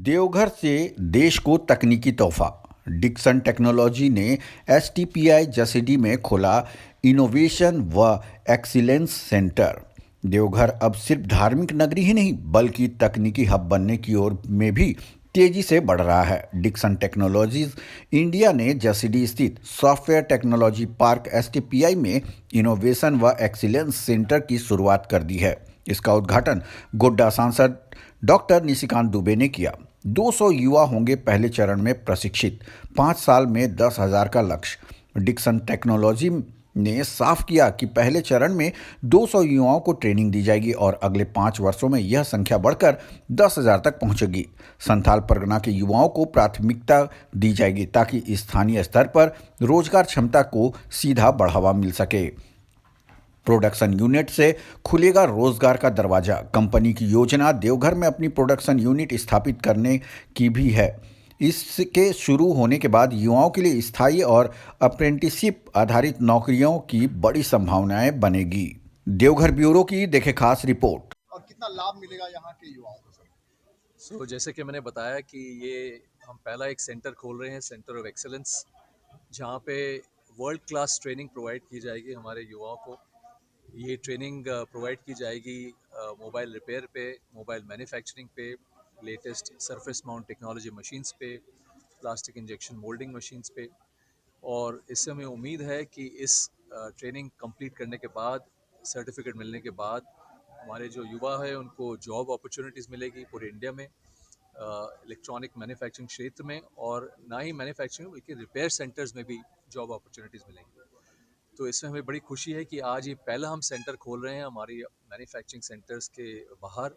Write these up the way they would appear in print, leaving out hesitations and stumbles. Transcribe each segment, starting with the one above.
देवघर से देश को तकनीकी तोहफा। डिक्सन टेक्नोलॉजी ने एसटीपीआई जसीडीह में खोला इनोवेशन व एक्सीलेंस सेंटर। देवघर अब सिर्फ धार्मिक नगरी ही नहीं बल्कि तकनीकी हब बनने की ओर में भी तेजी से बढ़ रहा है। डिक्सन टेक्नोलॉजीज इंडिया ने जसीडीह स्थित सॉफ्टवेयर टेक्नोलॉजी पार्क एसटीपीआई में इनोवेशन व एक्सीलेंस सेंटर की शुरुआत कर दी है। इसका उद्घाटन गोड्डा सांसद डॉक्टर निशिकांत दुबे ने किया। 200 युवा होंगे पहले चरण में प्रशिक्षित। 5 साल में 10,000 का लक्ष्य। डिक्सन टेक्नोलॉजी ने साफ किया कि पहले चरण में 200 युवाओं को ट्रेनिंग दी जाएगी और अगले 5 वर्षों में यह संख्या बढ़कर 10,000 तक पहुंचेगी। संथाल परगना के युवाओं को प्राथमिकता दी जाएगी ताकि स्थानीय स्तर पर रोजगार क्षमता को सीधा बढ़ावा मिल सके। प्रोडक्शन यूनिट से खुलेगा रोजगार का दरवाजा। कंपनी की योजना देवघर में अपनी प्रोडक्शन यूनिट स्थापित करने की भी है। इसके शुरू होने के बाद युवाओं के लिए स्थायी और अप्रेंटिसशिप आधारित नौकरियों की बड़ी संभावनाएं बनेगी। देवघर ब्यूरो की देखे खास रिपोर्ट। और कितना लाभ मिलेगा यहाँ के युवाओं को सर? जैसे कि मैंने बताया कि ये हम पहला एक सेंटर खोल रहे हैं, सेंटर ऑफ एक्सेलेंस, जहाँ पे वर्ल्ड क्लास ट्रेनिंग प्रोवाइड की जाएगी हमारे युवाओं को। ये ट्रेनिंग प्रोवाइड की जाएगी मोबाइल रिपेयर पे, मोबाइल मैन्युफैक्चरिंग पे, latest surface mount technology machines पे, प्लास्टिक इंजेक्शन मोल्डिंग मशीन्स पे। और इससे हमें उम्मीद है कि इस ट्रेनिंग कंप्लीट करने के बाद, सर्टिफिकेट मिलने के बाद हमारे जो युवा है उनको जॉब अपॉर्चुनिटीज़ मिलेगी पूरे इंडिया में, इलेक्ट्रॉनिक मैन्युफैक्चरिंग क्षेत्र में, और ना ही मैन्युफैक्चरिंग बल्कि रिपेयर सेंटर्स में भी जॉब अपॉर्चुनिटीज़ मिलेंगी। तो इसमें हमें बड़ी खुशी है कि आज ये पहला हम सेंटर खोल रहे हैं हमारी मैन्युफैक्चरिंग सेंटर्स के बाहर,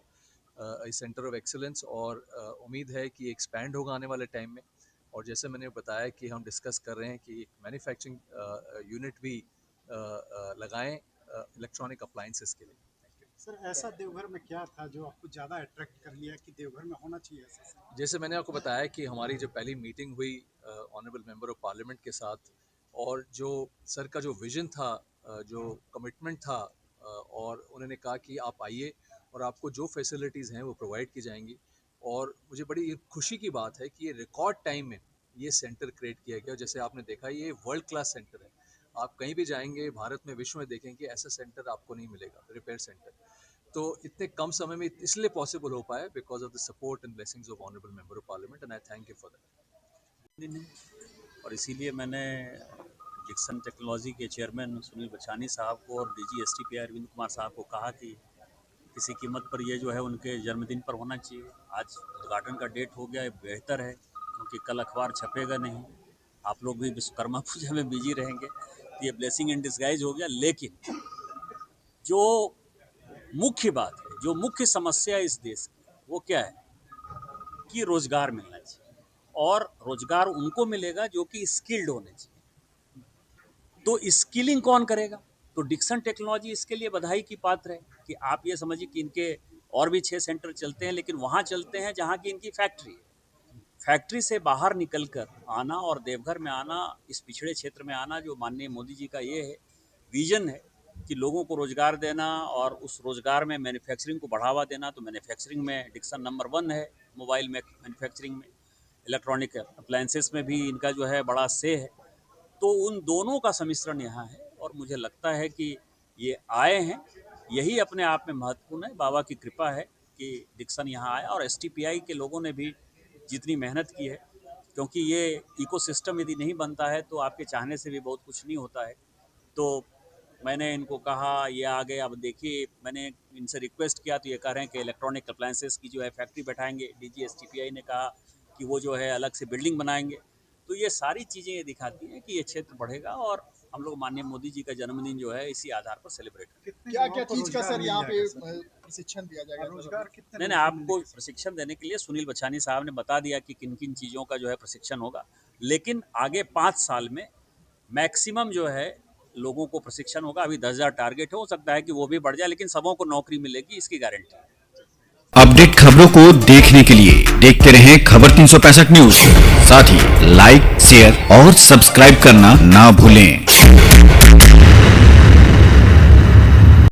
इस सेंटर ऑफ एक्सीलेंस, और उम्मीद है कि एक्सपैंड होगा आने वाले टाइम में। और जैसे मैंने बताया कि हम डिस्कस कर रहे हैं कि एक मैन्युफैक्चरिंग यूनिट भी लगाएं इलेक्ट्रॉनिक अप्लायंसेस के लिए। सर, ऐसा देवघर में क्या था जो आपको ज़्यादा अट्रैक्ट कर लिया कि देवघर में होना चाहिए ऐसा? जैसे मैंने आपको बताया कि हमारी जो पहली मीटिंग हुई ऑनरेबल मेंबर ऑफ पार्लियामेंट के साथ, और जो सर का जो विजन था, जो कमिटमेंट था, और उन्होंने कहा कि आप आइए और आपको जो फैसिलिटीज़ हैं वो प्रोवाइड की जाएंगी। और मुझे बड़ी खुशी की बात है कि ये रिकॉर्ड टाइम में ये सेंटर क्रिएट किया गया। जैसे आपने देखा, ये वर्ल्ड क्लास सेंटर है। आप कहीं भी जाएंगे भारत में, विश्व में देखेंगे, ऐसा सेंटर आपको नहीं मिलेगा, रिपेयर सेंटर। तो इतने कम समय में इसलिए पॉसिबल हो पाया because of the support and blessings of honourable member of parliament, and I thank you for that. और इसीलिए मैंने डिक्सन टेक्नोलॉजी के चेयरमैन सुनील बछानी साहब को और डीजी एसटीपीआई अरविंद कुमार साहब को कहा कि किसी कीमत पर ये जो है उनके जन्मदिन पर होना चाहिए। आज उद्घाटन का डेट हो गया है, बेहतर है क्योंकि कल अखबार छपेगा नहीं, आप लोग भी विश्वकर्मा पूजा में बिजी रहेंगे, तो ये ब्लेसिंग इन डिस्गाइज हो गया। लेकिन जो मुख्य बात है, जो मुख्य समस्या है इस देश की, वो क्या है कि रोजगार मिलना चाहिए, और रोजगार उनको मिलेगा जो कि स्किल्ड होने चाहिए। तो स्किलिंग कौन करेगा? तो डिक्सन टेक्नोलॉजी इसके लिए बधाई की पात्र है कि आप ये समझिए कि इनके और भी 6 सेंटर चलते हैं, लेकिन वहाँ चलते हैं जहाँ की इनकी फैक्ट्री है। फैक्ट्री से बाहर निकलकर आना और देवघर में आना, इस पिछड़े क्षेत्र में आना, जो माननीय मोदी जी का ये है विजन है कि लोगों को रोजगार देना और उस रोजगार में मैन्युफैक्चरिंग को बढ़ावा देना। तो मैन्युफैक्चरिंग में डिक्सन नंबर 1 है, मोबाइल मैन्युफैक्चरिंग में, इलेक्ट्रॉनिक अप्लायंसेस में भी इनका जो है बड़ा से है। तो उन दोनों का सम्मिश्रण यहाँ है, और मुझे लगता है कि ये आए हैं, यही अपने आप में महत्वपूर्ण है। बाबा की कृपा है कि डिक्सन यहाँ आया, और एसटीपीआई के लोगों ने भी जितनी मेहनत की है, क्योंकि ये इकोसिस्टम यदि नहीं बनता है तो आपके चाहने से भी बहुत कुछ नहीं होता है। तो मैंने इनको कहा ये आ गए। अब देखिए, मैंने इनसे रिक्वेस्ट किया तो ये कह रहे हैं कि इलेक्ट्रॉनिक अप्लायंसेस की जो है फैक्ट्री बैठाएंगे। डीजी एसटीपीआई ने कहा कि वो जो है अलग से बिल्डिंग बनाएंगे। तो ये सारी चीज़ें ये दिखाती हैं कि ये क्षेत्र बढ़ेगा, और हम लोग माननीय मोदी जी का जन्मदिन जो है इसी आधार पर सेलिब्रेट करें। क्या क्या चीज़ का सर यहाँ पे प्रशिक्षण दिया जाएगा? रोजगार कितने? नहीं, आपको प्रशिक्षण देने के लिए सुनील बछानी साहब ने बता दिया कि किन किन चीज़ों का जो है प्रशिक्षण होगा। लेकिन आगे 5 साल में मैक्सिमम जो है लोगों को प्रशिक्षण होगा। अभी 10,000 टारगेट हो सकता है कि वो भी बढ़ जाए, लेकिन सबों को नौकरी मिलेगी, इसकी गारंटी है। अपडेट खबरों को देखने के लिए देखते रहें खबर 365 न्यूज। साथ ही लाइक, शेयर और सब्सक्राइब करना ना भूलें।